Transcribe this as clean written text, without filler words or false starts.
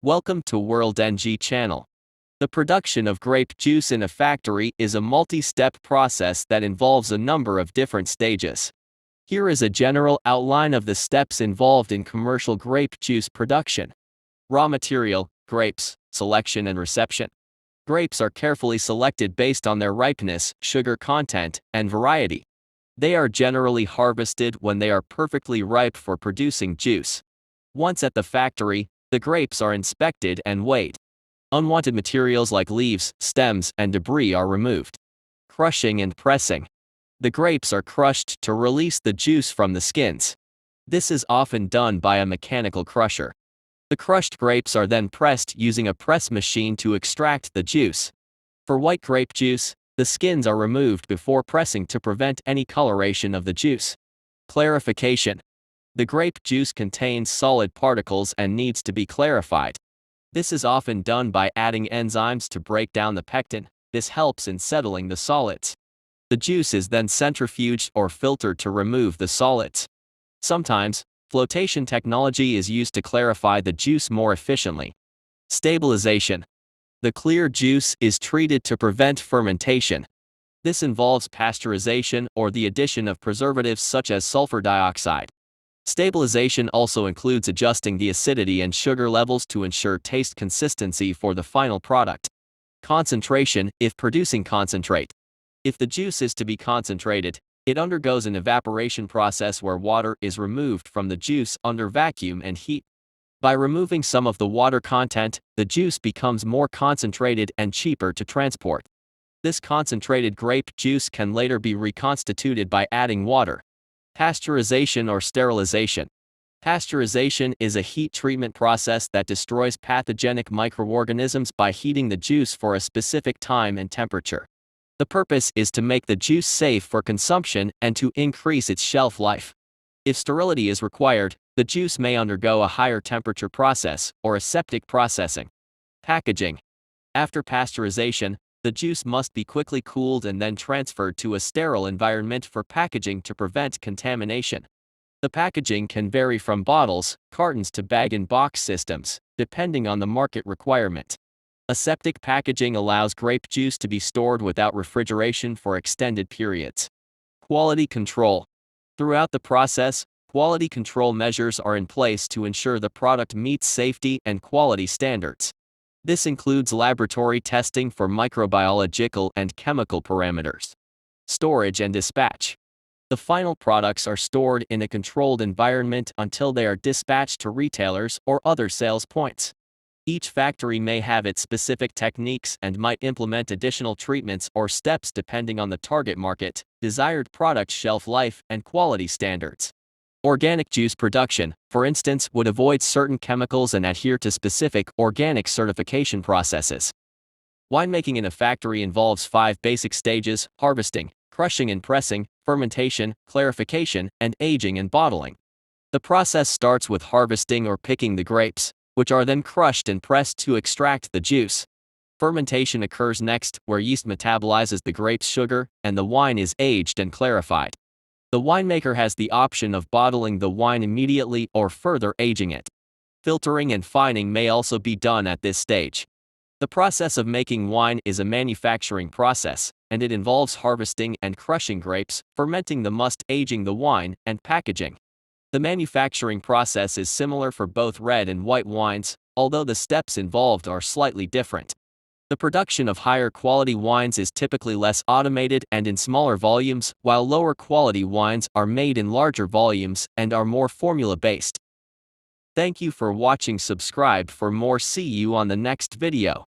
Welcome to World NG channel. The production of grape juice in a factory is a multi-step process that involves a number of different stages. Here is a general outline of the steps involved in commercial grape juice production. Raw material, grapes, selection and reception. Grapes are carefully selected based on their ripeness, sugar content, and variety. They are generally harvested when they are perfectly ripe for producing juice. Once at the factory, the grapes are inspected and weighed. Unwanted materials like leaves, stems, and debris are removed. Crushing and pressing. The grapes are crushed to release the juice from the skins. This is often done by a mechanical crusher. The crushed grapes are then pressed using a press machine to extract the juice. For white grape juice, the skins are removed before pressing to prevent any coloration of the juice. Clarification. The grape juice contains solid particles and needs to be clarified. This is often done by adding enzymes to break down the pectin. This helps in settling the solids. The juice is then centrifuged or filtered to remove the solids. Sometimes, flotation technology is used to clarify the juice more efficiently. Stabilization. The clear juice is treated to prevent fermentation. This involves pasteurization or the addition of preservatives such as sulfur dioxide. Stabilization also includes adjusting the acidity and sugar levels to ensure taste consistency for the final product. Concentration, if producing concentrate. If the juice is to be concentrated, it undergoes an evaporation process where water is removed from the juice under vacuum and heat. By removing some of the water content, the juice becomes more concentrated and cheaper to transport. This concentrated grape juice can later be reconstituted by adding water. Pasteurization or sterilization. Pasteurization is a heat treatment process that destroys pathogenic microorganisms by heating the juice for a specific time and temperature. The purpose is to make the juice safe for consumption and to increase its shelf life. If sterility is required, the juice may undergo a higher temperature process or aseptic processing. Packaging. After pasteurization, the juice must be quickly cooled and then transferred to a sterile environment for packaging to prevent contamination. The packaging can vary from bottles, cartons to bag-in-box systems, depending on the market requirement. Aseptic packaging allows grape juice to be stored without refrigeration for extended periods. Quality control. Throughout the process, quality control measures are in place to ensure the product meets safety and quality standards. This includes laboratory testing for microbiological and chemical parameters. Storage and dispatch. The final products are stored in a controlled environment until they are dispatched to retailers or other sales points. Each factory may have its specific techniques and might implement additional treatments or steps depending on the target market, desired product shelf life, and quality standards. Organic juice production, for instance, would avoid certain chemicals and adhere to specific organic certification processes. Winemaking in a factory involves 5 basic stages: harvesting, crushing and pressing, fermentation, clarification, and aging and bottling. The process starts with harvesting or picking the grapes, which are then crushed and pressed to extract the juice. Fermentation occurs next, where yeast metabolizes the grape's sugar, and the wine is aged and clarified. The winemaker has the option of bottling the wine immediately or further aging it. Filtering and fining may also be done at this stage. The process of making wine is a manufacturing process, and it involves harvesting and crushing grapes, fermenting the must, aging the wine, and packaging. The manufacturing process is similar for both red and white wines, although the steps involved are slightly different. The production of higher quality wines is typically less automated and in smaller volumes, while lower quality wines are made in larger volumes and are more formula-based. Thank you for watching. Subscribe for more. See you on the next video.